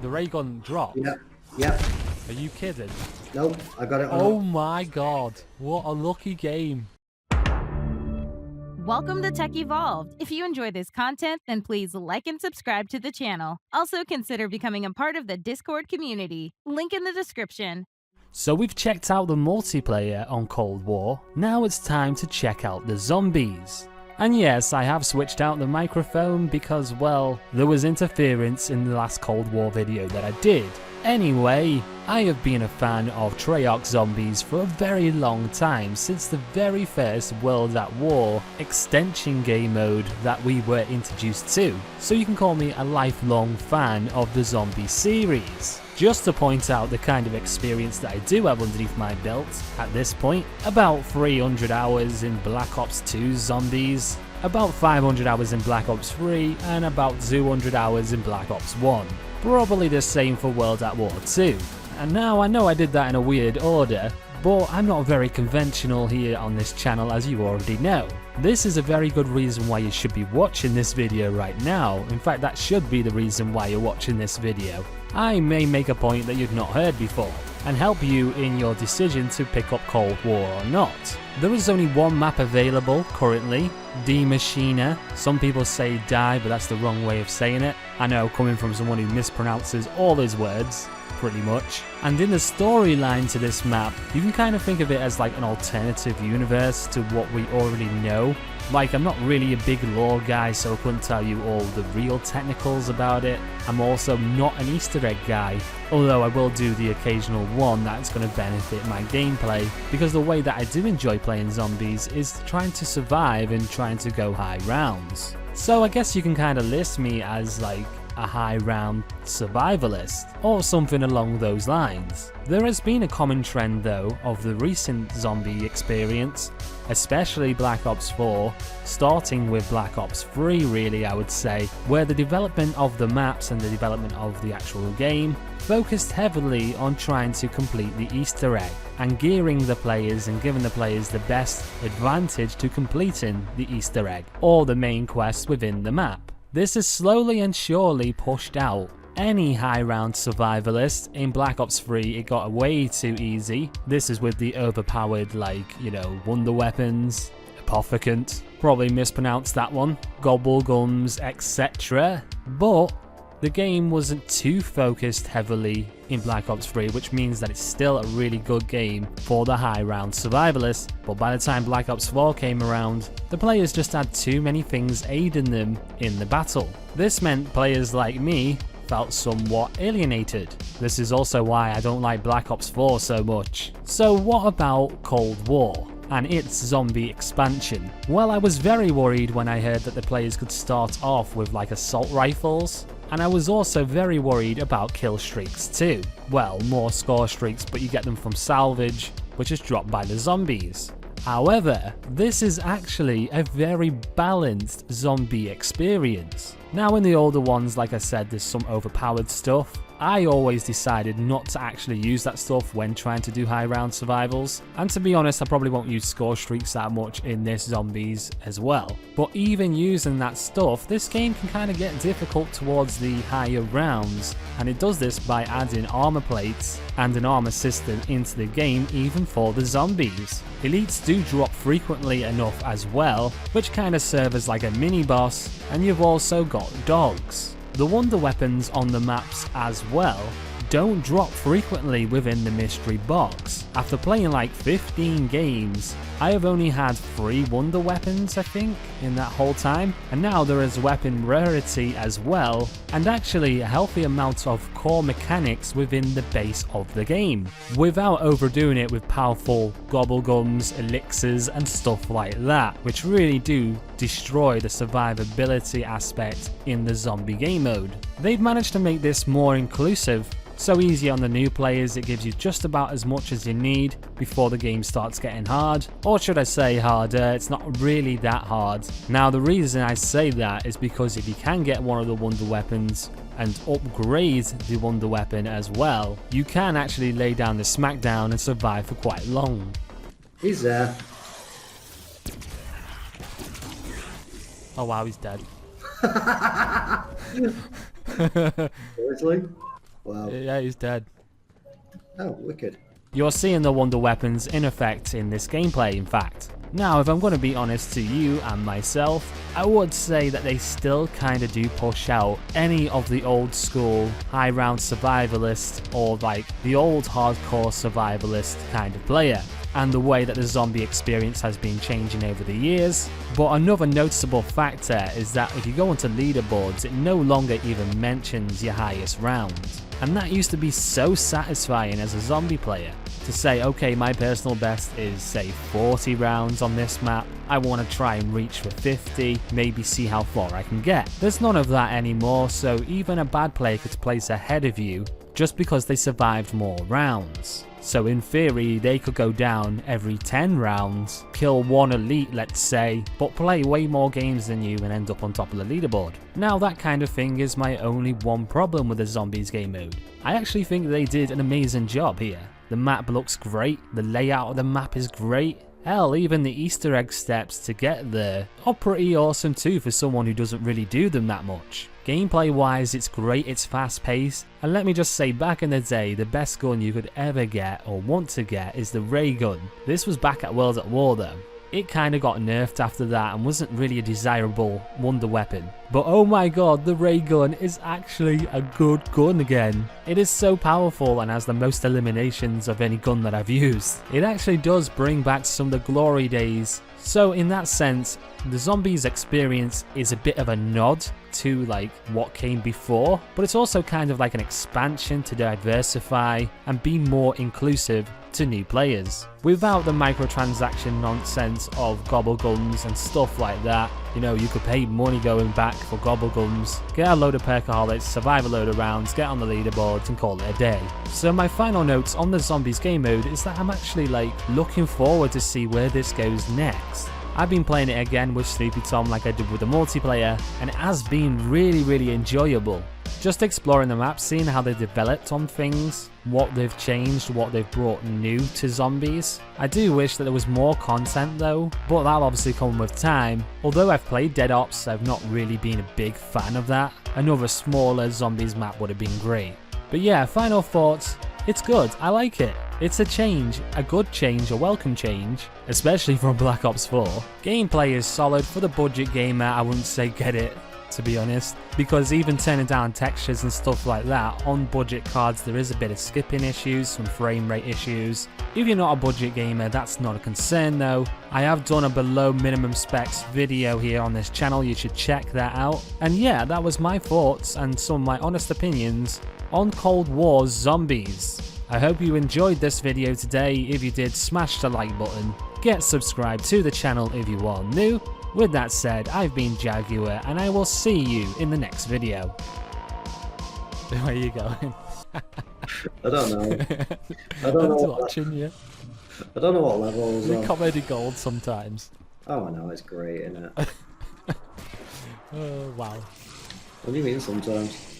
The ray gun dropped? Yep. Yep. Are you kidding? Nope, I got it on. Oh my god. What a lucky game. Welcome to Tech Evolved. If you enjoy this content, then please like and subscribe to the channel. Also consider becoming a part of the Discord community. Link in the description. So we've checked out the multiplayer on Cold War. Now it's time to check out the zombies. And yes, I have switched out the microphone because, well, there was interference in the last Cold War video that I did. Anyway, I have been a fan of Treyarch zombies for a very long time, since the very first World at War extension game mode that we were introduced to. So you can call me a lifelong fan of the zombie series. Just to point out the kind of experience that I do have underneath my belt at this point, about 300 hours in Black Ops 2 zombies, about 500 hours in Black Ops 3, and about 200 hours in Black Ops 1. Probably the same for World at War 2. And now I know I did that in a weird order, but I'm not very conventional here on this channel, as you already know. This is a very good reason why you should be watching this video right now. In fact, that should be the reason why you're watching this video. I may make a point that you've not heard before, and help you in your decision to pick up Cold War or not. There is only one map available currently, Die Maschine. Some people say die, but that's the wrong way of saying it. I know, coming from someone who mispronounces all his words, pretty much. And in the storyline to this map, you can kind of think of it as like an alternative universe to what we already know. Like, I'm not really a big lore guy, so I couldn't tell you all the real technicals about it. I'm also not an Easter egg guy, although I will do the occasional one that's going to benefit my gameplay, because the way that I do enjoy playing zombies is trying to survive and trying to go high rounds. So I guess you can kind of list me as like a high round survivalist, or something along those lines. There has been a common trend though of the recent zombie experience, especially Black Ops 4, starting with Black Ops 3 really I would say, where the development of the maps and the development of the actual game focused heavily on trying to complete the Easter egg and gearing the players and giving the players the best advantage to completing the Easter egg or the main quest within the map. This has slowly and surely pushed out any high round survivalist. In Black Ops 3 it got way too easy. This is with the overpowered, like, you know, wonder weapons, apothecant, probably mispronounced that one, gobble gums, etc. But the game wasn't too focused heavily in Black Ops 3, which means that it's still a really good game for the high round survivalist. But by the time Black Ops 4 came around, the players just had too many things aiding them in the battle. This meant players like me felt somewhat alienated. This is also why I don't like Black Ops 4 so much. So what about Cold War and its zombie expansion? Well, I was very worried when I heard that the players could start off with like assault rifles, and I was also very worried about kill streaks too. Well, more score streaks, but you get them from salvage, which is dropped by the zombies. However, this is actually a very balanced zombie experience. Now in the older ones, like I said, there's some overpowered stuff. I always decided not to actually use that stuff when trying to do high round survivals, and to be honest I probably won't use score streaks that much in this zombies as well. But even using that stuff, this game can kind of get difficult towards the higher rounds, and it does this by adding armor plates and an armor system into the game even for the zombies. Elites do drop frequently enough as well, which kind of serve as like a mini boss, and you've also got dogs. The wonder weapons on the maps as well don't drop frequently within the mystery box. After playing like 15 games, I have only had 3 wonder weapons I think in that whole time, and now there is weapon rarity as well, and actually a healthy amount of core mechanics within the base of the game, without overdoing it with powerful gobblegums, elixirs and stuff like that, which really do destroy the survivability aspect in the zombie game mode. They've managed to make this more inclusive, so easy on the new players, it gives you just about as much as you need before the game starts getting hard, or should I say harder. It's not really that hard. Now the reason I say that is because if you can get one of the wonder weapons and upgrade the wonder weapon as well, you can actually lay down the smackdown and survive for quite long. He's there. Oh wow, he's dead. Seriously? Wow. Yeah, he's dead. Oh, wicked. You're seeing the wonder weapons in effect in this gameplay, in fact. Now, if I'm going to be honest to you and myself, I would say that they still kind of do push out any of the old school high round survivalist or like the old hardcore survivalist kind of player, and the way that the zombie experience has been changing over the years. But another noticeable factor is that if you go onto leaderboards, it no longer even mentions your highest round. And that used to be so satisfying as a zombie player, to say, okay, my personal best is say 40 rounds on this map, I want to try and reach for 50, maybe see how far I can get. There's none of that anymore, so even a bad player could place ahead of you just because they survived more rounds. So in theory, they could go down every 10 rounds, kill one elite, let's say, but play way more games than you and end up on top of the leaderboard. Now that kind of thing is my only one problem with the Zombies game mode. I actually think they did an amazing job here. The map looks great, the layout of the map is great. Hell, even the Easter egg steps to get there are pretty awesome too for someone who doesn't really do them that much. Gameplay wise, it's great, it's fast paced, and let me just say, back in the day, the best gun you could ever get or want to get is the ray gun. This was back at World at War though. It kinda got nerfed after that and wasn't really a desirable wonder weapon. But oh my god, the ray gun is actually a good gun again. It is so powerful and has the most eliminations of any gun that I've used. It actually does bring back some of the glory days. So in that sense, the Zombies experience is a bit of a nod to like what came before, but it's also kind of like an expansion to diversify and be more inclusive to new players, without the microtransaction nonsense of gobble guns and stuff like that. You know, you could pay money going back for gobble guns, get a load of perkaholics, survive a load of rounds, get on the leaderboards and call it a day. So my final notes on the Zombies game mode is that I'm actually like looking forward to see where this goes next. I've been playing it again with Sleepy Tom like I did with the multiplayer, and it has been really enjoyable. Just exploring the map, seeing how they developed on things, what they've changed, what they've brought new to Zombies. I do wish that there was more content though, but that'll obviously come with time. Although I've played Dead Ops, I've not really been a big fan of that. Another smaller Zombies map would have been great. But yeah, final thoughts, it's good, I like it. It's a change, a good change, a welcome change, especially from Black Ops 4. Gameplay is solid. For the budget gamer, I wouldn't say get it, to be honest, because even turning down textures and stuff like that, on budget cards there is a bit of skipping issues, some frame rate issues. If you're not a budget gamer, that's not a concern though. I have done a below minimum specs video here on this channel, you should check that out. And yeah, that was my thoughts and some of my honest opinions on Cold War's Zombies. I hope you enjoyed this video today. If you did, smash the like button, get subscribed to the channel if you are new. With that said, I've been Jaguar and I will see you in the next video. Where are you going? I don't know. I I'm don't know. watching you. I don't know what levels. The comedy gold sometimes. Oh, I know, it's great, isn't it? Oh wow. What do you mean sometimes?